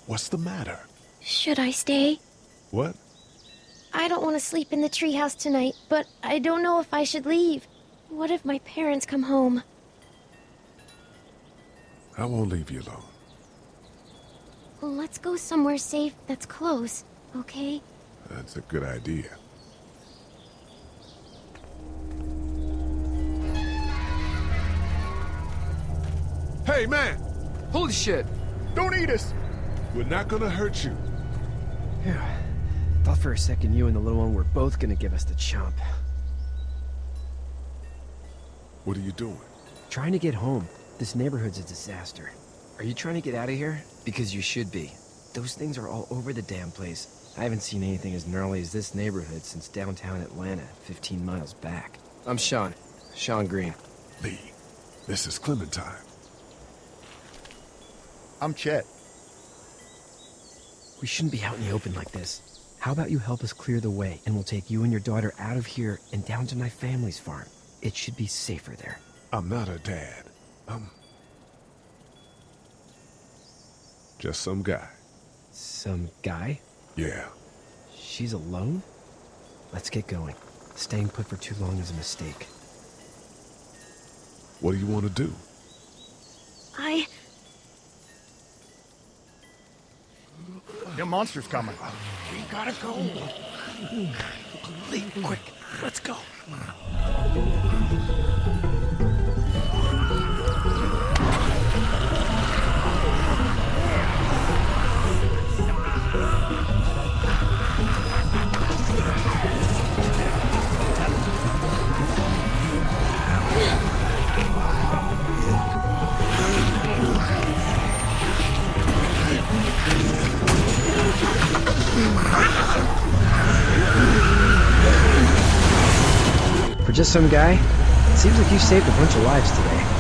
What's the matter? Should I stay? What? I don't want to sleep in the treehouse tonight, but I don't know if I should leave. What if my parents come home? I won't leave you alone. Let's go somewhere safe that's close, okay? That's a good idea. Hey, man! Holy shit! Don't eat us! We're not gonna hurt you. Yeah. Thought for a second you and the little one were both gonna give us the chomp. What are you doing? Trying to get home. This neighborhood's a disaster. Are you trying to get out of here? Because you should be. Those things are all over the damn place. I haven't seen anything as gnarly as this neighborhood since downtown Atlanta, 15 miles back. I'm Sean. Sean Green. Lee, this is Clementine. I'm Chet. We shouldn't be out in the open like this. How about you help us clear the way, and we'll take you and your daughter out of here and down to my family's farm. It should be safer there. I'm not her dad. I'm just some guy. Some guy? Yeah. She's alone? Let's get going. Staying put for too long is a mistake. What do you want to do? The monster's coming. We gotta go. Lee, quick, let's go. For just some guy, it seems like you saved a bunch of lives today.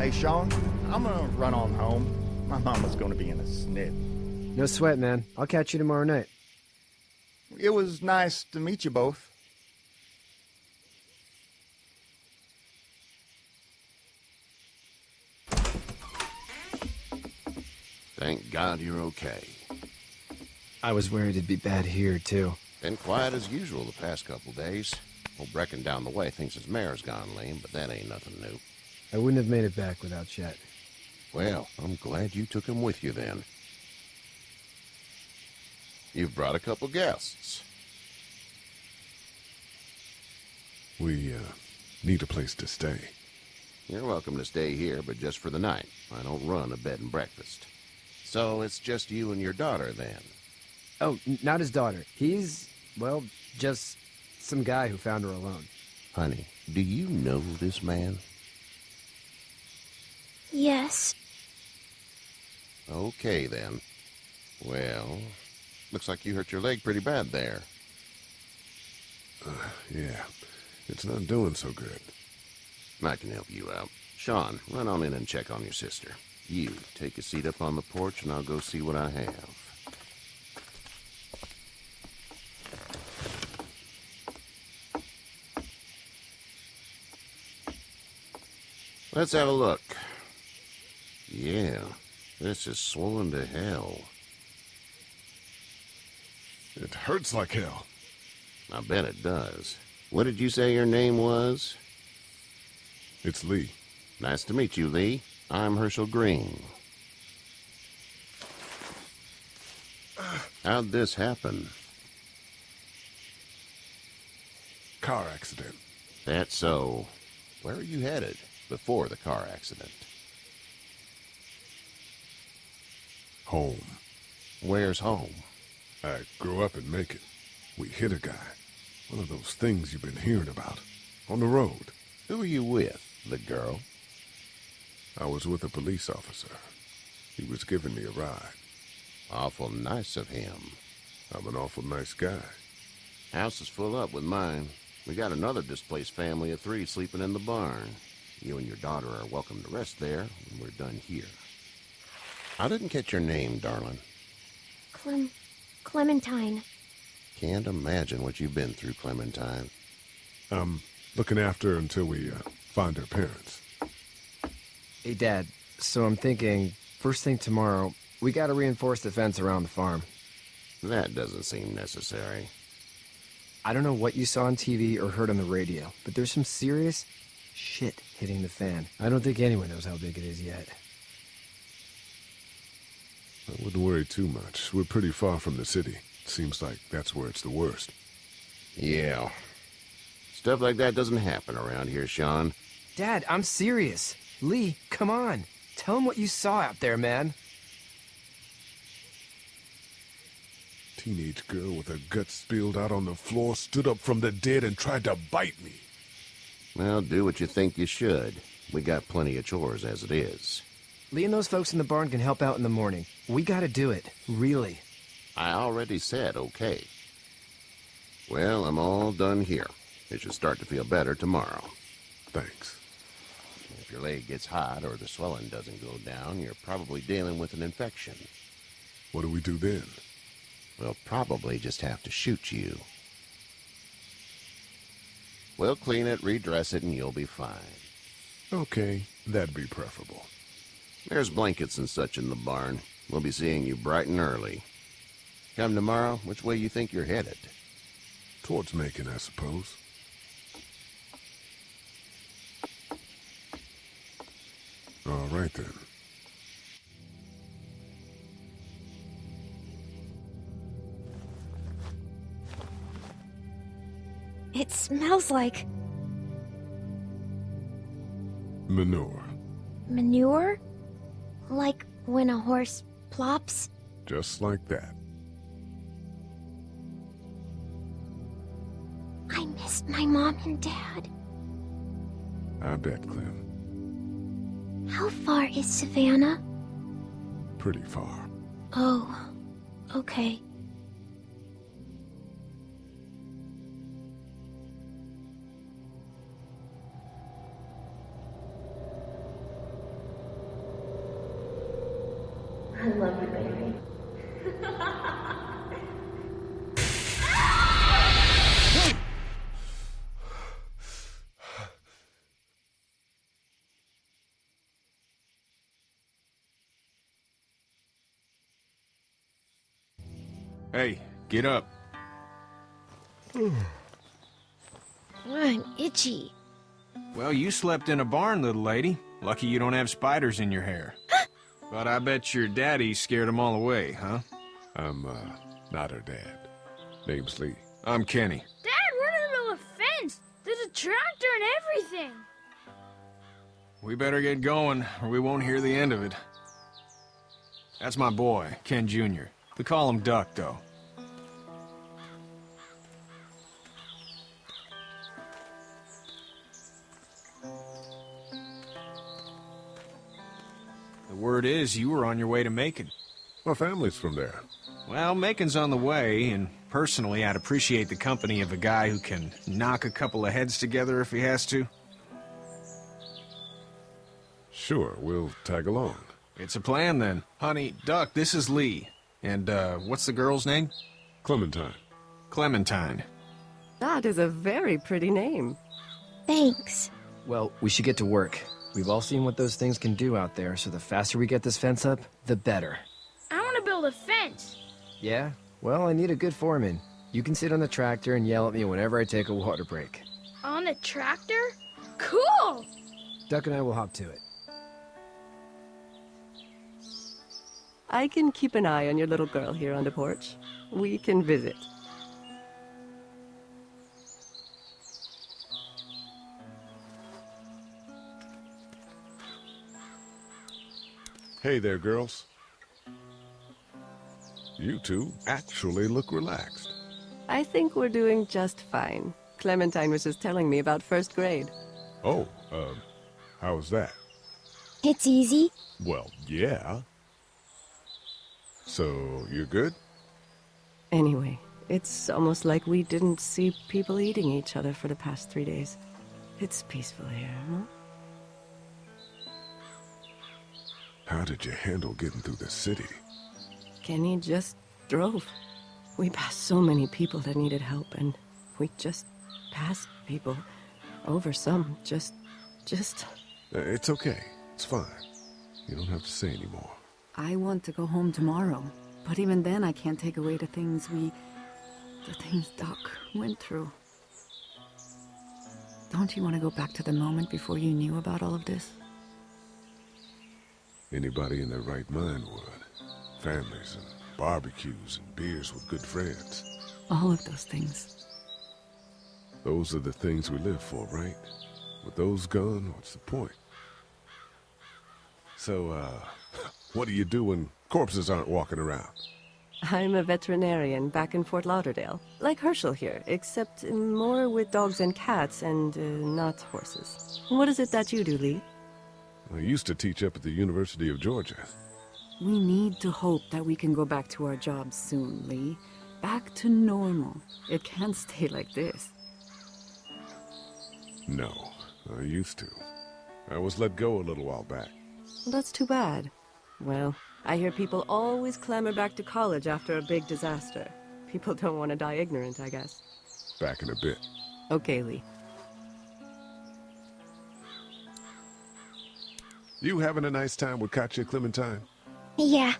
Hey, Sean, I'm gonna run on home. My mama's gonna be in a snit. No sweat, man. I'll catch you tomorrow night. It was nice to meet you both. Thank God you're okay. I was worried it'd be bad here, too. Been quiet as usual the past couple days. Old Brecken down the way thinks his mare's gone lame, but that ain't nothing new. I wouldn't have made it back without Chet. Well, I'm glad you took him with you then. You've brought a couple guests. We, need a place to stay. You're welcome to stay here, but just for the night. I don't run a bed and breakfast. So it's just you and your daughter then? Oh, not his daughter. He's, well, just some guy who found her alone. Honey, do you know this man? Yes. Okay, then. Well, looks like you hurt your leg pretty bad there. Yeah. It's not doing so good. I can help you out. Sean, run on in and check on your sister. You, take a seat up on the porch and I'll go see what I have. Let's have a look. Yeah, this is swollen to hell. It hurts like hell. I bet it does. What did you say your name was? It's Lee. Nice to meet you, Lee. I'm Herschel Green. How'd this happen? Car accident. That's so. Where are you headed before the car accident? Home. Where's home? I grew up in Macon. We hit a guy. One of those things you've been hearing about. On the road. Who are you with? The girl? I was with a police officer. He was giving me a ride. Awful nice of him. I'm an awful nice guy. House is full up with mine. We got another displaced family of 3 sleeping in the barn. You and your daughter are welcome to rest there when we're done here. I didn't catch your name, darling. Clementine. Can't imagine what you've been through, Clementine. I'm looking after her until we find her parents. Hey, Dad, so I'm thinking, first thing tomorrow, we gotta reinforce the fence around the farm. That doesn't seem necessary. I don't know what you saw on TV or heard on the radio, but there's some serious shit hitting the fan. I don't think anyone knows how big it is yet. I wouldn't worry too much. We're pretty far from the city. Seems like that's where it's the worst. Yeah. Stuff like that doesn't happen around here, Sean. Dad, I'm serious. Lee, come on. Tell him what you saw out there, man. Teenage girl with her guts spilled out on the floor stood up from the dead and tried to bite me. Well, do what you think you should. We got plenty of chores as it is. Lee and those folks in the barn can help out in the morning. We gotta do it. Really. I already said okay. Well, I'm all done here. It should start to feel better tomorrow. Thanks. If your leg gets hot or the swelling doesn't go down, you're probably dealing with an infection. What do we do then? We'll probably just have to shoot you. We'll clean it, redress it, and you'll be fine. Okay, that'd be preferable. There's blankets and such in the barn. We'll be seeing you bright and early. Come tomorrow, which way you think you're headed? Towards Macon, I suppose. All right, then. It smells like Manure. manure? Like when a horse plops? Just like that. I missed my mom and dad. I bet, Clem. How far is Savannah? Pretty far. Oh, okay. I love you, baby. Hey, get up. I'm itchy. Well, you slept in a barn, little lady. Lucky you don't have spiders in your hair. But I bet your daddy scared them all away, huh? I'm, not her dad. Name's Lee. I'm Kenny. Dad, we're in the middle of a fence. There's a tractor and everything. We better get going, or we won't hear the end of it. That's my boy, Ken Jr. They call him Duck, though. The word is you were on your way to Macon. My family's from there. Well, Macon's on the way, and personally, I'd appreciate the company of a guy who can knock a couple of heads together if he has to. Sure, we'll tag along. It's a plan, then. Honey, Duck, this is Lee. And, what's the girl's name? Clementine. Clementine. That is a very pretty name. Thanks. Well, we should get to work. We've all seen what those things can do out there, so the faster we get this fence up, the better. I want to build a fence. Yeah? Well, I need a good foreman. You can sit on the tractor and yell at me whenever I take a water break. On the tractor? Cool! Duck and I will hop to it. I can keep an eye on your little girl here on the porch. We can visit. Hey there, girls. You two actually look relaxed. I think we're doing just fine. Clementine was just telling me about first grade. Oh, how was that? It's easy. Well, yeah. So, you're good? Anyway, it's almost like we didn't see people eating each other for the past 3 days. It's peaceful here, huh? How did you handle getting through the city? Kenny just drove. We passed so many people that needed help, and we just passed people. Over some, just... It's okay. It's fine. You don't have to say anymore. I want to go home tomorrow, but even then I can't take away the things Doc went through. Don't you want to go back to the moment before you knew about all of this? Anybody in their right mind would. Families and barbecues and beers with good friends. All of those things. Those are the things we live for, right? With those gone, what's the point? So, what do you do when corpses aren't walking around? I'm a veterinarian back in Fort Lauderdale. Like Herschel here, except more with dogs and cats and not horses. What is it that you do, Lee? I used to teach up at the University of Georgia. We need to hope that we can go back to our jobs soon, Lee. Back to normal. It can't stay like this. No, I used to. I was let go a little while back. That's too bad. Well, I hear people always clamor back to college after a big disaster. People don't want to die ignorant, I guess. Back in a bit. Okay, Lee. You having a nice time with Katya, Clementine? Yeah.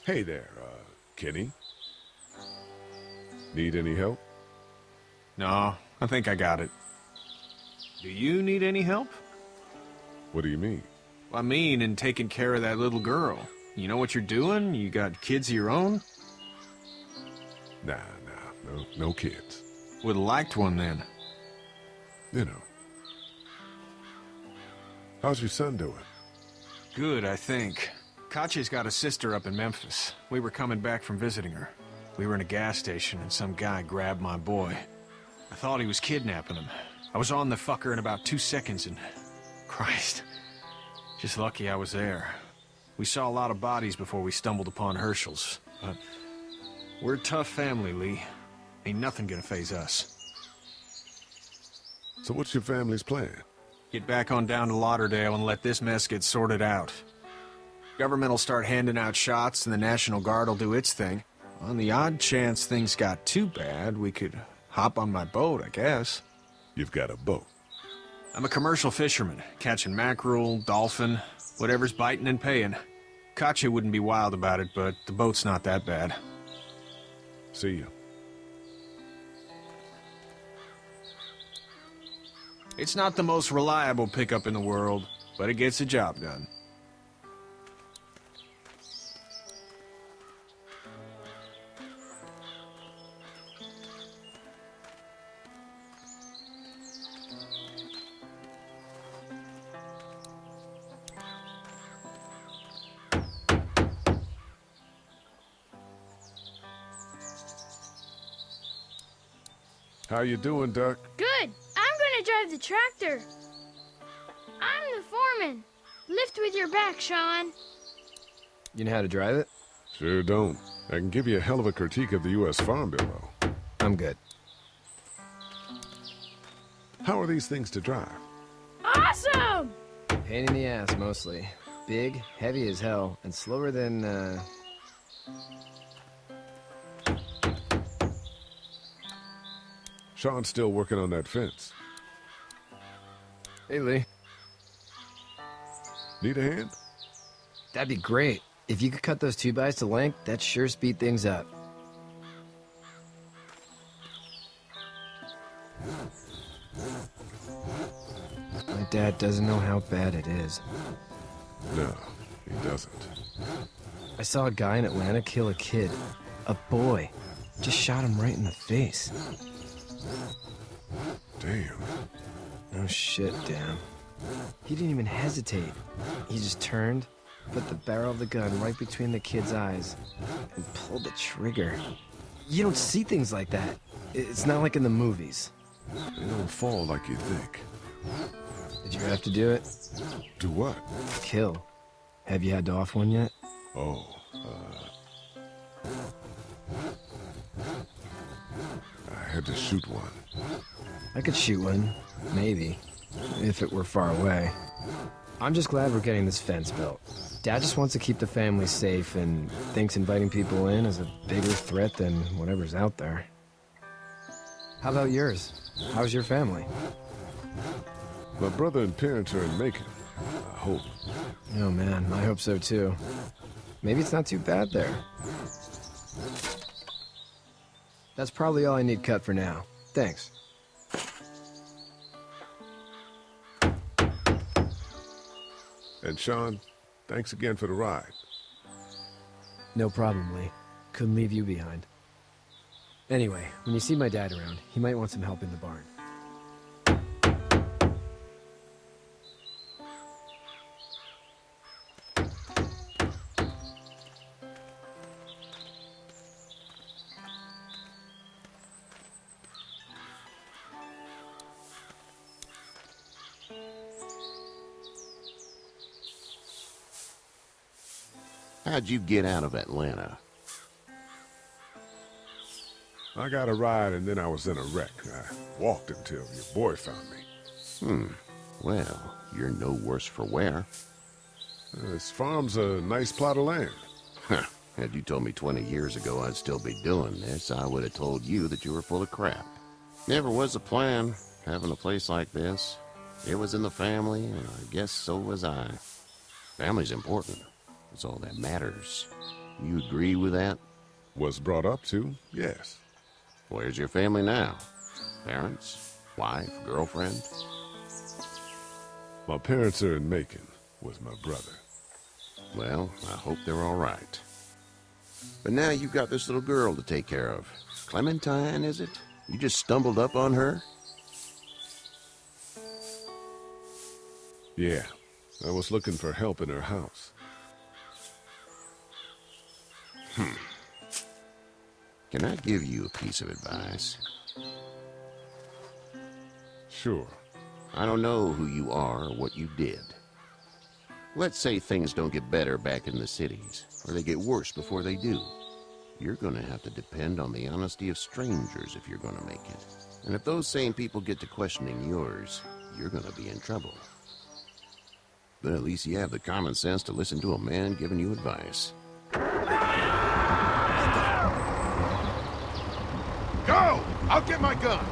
Hey there, Kenny. Need any help? No, I think I got it. Do you need any help? What do you mean? I mean, in taking care of that little girl. You know what you're doing? You got kids of your own? Nah, no kids. Would've liked one then. You know. How's your son doing? Good, I think. Katya's got a sister up in Memphis. We were coming back from visiting her. We were in a gas station and some guy grabbed my boy. I thought he was kidnapping him. I was on the fucker in about 2 seconds and... Christ. Just lucky I was there. We saw a lot of bodies before we stumbled upon Herschel's. But we're a tough family, Lee. Ain't nothing gonna faze us. So what's your family's plan? Get back on down to Lauderdale and let this mess get sorted out. Government will start handing out shots and the National Guard will do its thing. On the odd chance things got too bad, we could hop on my boat, I guess. You've got a boat. I'm a commercial fisherman, catching mackerel, dolphin, whatever's biting and paying. Katya wouldn't be wild about it, but the boat's not that bad. See you. It's not the most reliable pickup in the world, but it gets the job done. How you doing, Duck? Good. I'm gonna drive the tractor. I'm the foreman. Lift with your back, Sean. You know how to drive it? Sure don't. I can give you a hell of a critique of the U.S. Farm Bill, though. I'm good. How are these things to drive? Awesome! Pain in the ass, mostly. Big, heavy as hell, and slower than, Sean's still working on that fence. Hey, Lee. Need a hand? That'd be great. If you could cut those 2x to length, that'd sure speed things up. My dad doesn't know how bad it is. No, he doesn't. I saw a guy in Atlanta kill a kid. A boy. Just shot him right in the face. Damn. Oh shit, Dan. He didn't even hesitate. He just turned, put the barrel of the gun right between the kid's eyes, and pulled the trigger. You don't see things like that. It's not like in the movies. They don't fall like you think. Did you have to do it? Do what? Kill. Have you had to off one yet? Oh, I had to shoot one. I could shoot one. Maybe. If it were far away. I'm just glad we're getting this fence built. Dad just wants to keep the family safe and thinks inviting people in is a bigger threat than whatever's out there. How about yours? How's your family? My brother and parents are in Macon. I hope. Oh man, I hope so too. Maybe it's not too bad there. That's probably all I need cut for now. Thanks. And Sean, thanks again for the ride. No problem, Lee. Couldn't leave you behind. Anyway, when you see my dad around, he might want some help in the barn. How'd you get out of Atlanta? I got a ride and then I was in a wreck. I walked until your boy found me. Well, you're no worse for wear. This farm's a nice plot of land. Huh. Had you told me 20 years ago I'd still be doing this, I would have told you that you were full of crap. Never was a plan, having a place like this. It was in the family, and I guess so was I. Family's important. It's all that matters. You agree with that? Was brought up to, yes. Where's your family now? Parents? Wife? Girlfriend? My parents are in Macon with my brother. Well, I hope they're all right. But now you've got this little girl to take care of. Clementine, is it? You just stumbled up on her? Yeah, I was looking for help in her house. Can I give you a piece of advice? Sure. I don't know who you are or what you did. Let's say things don't get better back in the cities, or they get worse before they do. You're gonna have to depend on the honesty of strangers if you're gonna make it. And if those same people get to questioning yours, you're gonna be in trouble. But at least you have the common sense to listen to a man giving you advice. Go! I'll get my gun!